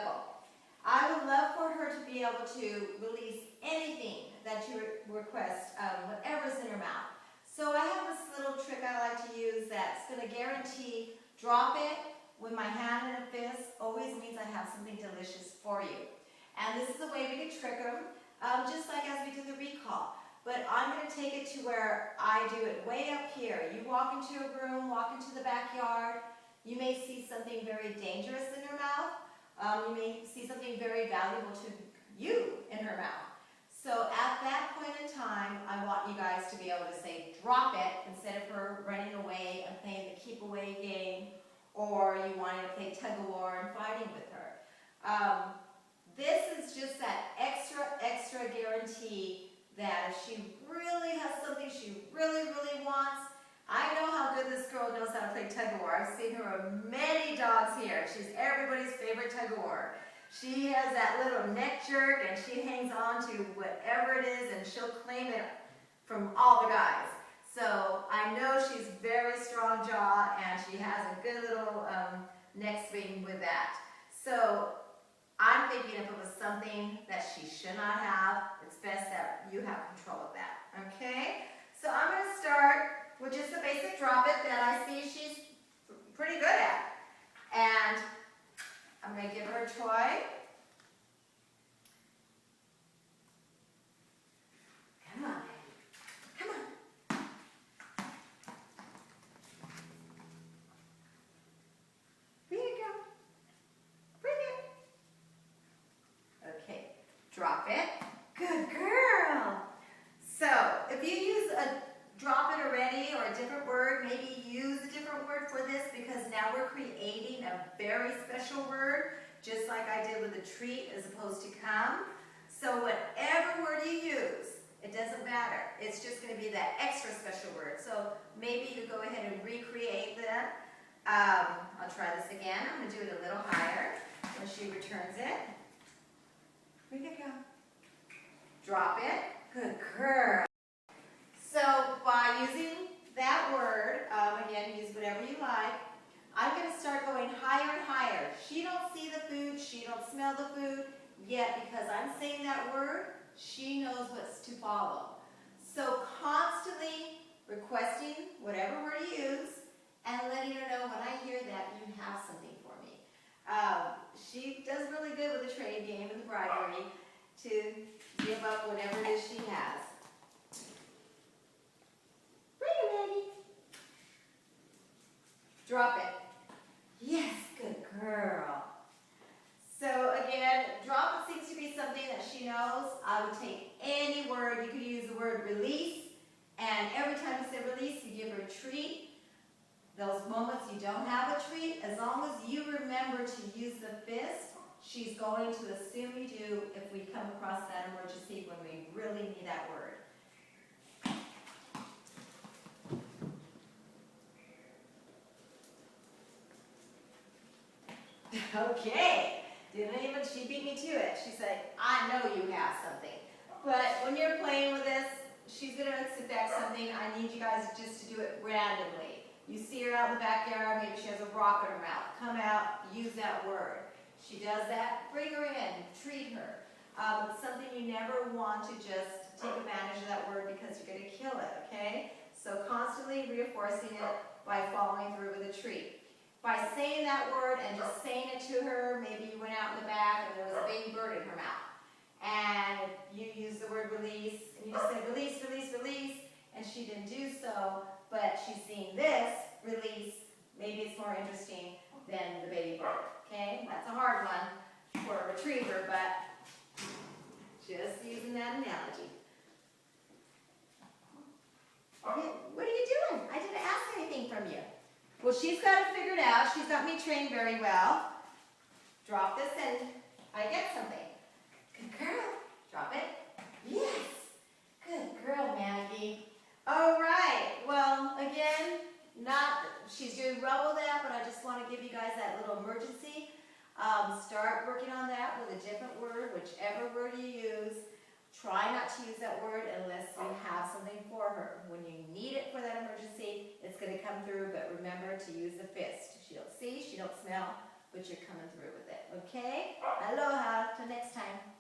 beautiful. I would love for her to be able to release anything that you request, whatever's in her mouth. So I have this little trick I like to use that's going to guarantee drop it with my hand in a fist always means I have something delicious for you. And this is a way we can trick them, just like as we did the recall. But I'm going to take it to where I do it way up here. You walk into a room, walk into the backyard. You may see something very dangerous in her mouth. You may see something very valuable to you in her mouth. So at that point in time, I want you guys to be able to say, drop it, instead of her running away and playing the keep away game, or you wanting to play tug of war and fighting with her. This is just that extra guarantee that if she really has something she really wants. I know how good this girl knows how to play tug of war. I've seen her with many dogs here. She's everybody's favorite tug of war. She has that little neck jerk and she hangs on to whatever it is and she'll claim it from all the guys. So I know she's very strong jaw and she has a good little neck swing with that. So I'm thinking if it was something that she should not have, it's best that you have control of that, okay? So I'm going to start with just the basic drop it that I see she's pretty good at. And I'm going to give her a toy. Come on, baby. Come on. Bring it, girl. Bring it. Okay, drop it. Good girl. So, if you use a drop it already or a different word, maybe use a different word for this because now we're creating a very special word, just like I did with the treat as opposed to come. So whatever word you use, it doesn't matter. It's just going to be that extra special word. So maybe you go ahead and recreate that. I'll try this again. I'm going to do it a little higher when she returns it. Here you go. Drop it. Good girl. So by using that word, again, use whatever you like, I'm going to start going higher and higher. She don't see the food, she don't smell the food, yet because I'm saying that word, she knows what's to follow. So constantly requesting whatever word you use and letting her know when I hear that you have something for me. She does really good with the trade game and the bribery to give up whatever it is she has. Bring it, Maggie. Drop it. Yes, good girl. So again, drop it seems to be something that she knows. I would take any word. You could use the word release, and every time you say release, you give her a treat. Those moments you don't have a treat, as long as you remember to use the fist, she's going to assume you do if we come across that emergency when we really need that word. Okay, she beat me to it. She said, I know you have something. But when you're playing with this, she's going to expect something. I need you guys just to do it randomly. You see her out in the backyard, maybe she has a rock in her mouth. Come out, use that word. She does that, bring her in, treat her. It's something you never want to just take advantage of that word because you're going to kill it, okay? So constantly reinforcing it by following through with a treat. By saying that word and just saying it to her, maybe you went out in the back and there was a baby bird in her mouth. And you used the word release, and you just said release, release, release, and she didn't do so, but she's seen this, release, maybe it's more interesting than the baby bird, okay? That's a hard one for a retriever, but just using that analogy. Okay, what are you doing? I didn't ask anything from you. Well, she's got it figured out. She's got me trained very well. Drop this and I get something. Good girl. Drop it. Yes. Good girl, Maggie. All right. Well, again, she's doing well with that, but I just want to give you guys that little emergency. Start working on that with a different word, whichever word you use. Try not to use that word unless you have something for her. When you need it for that emergency, it's going to come through, but remember to use the fist. She don't see, she don't smell, but you're coming through with it, okay? Aloha, till next time.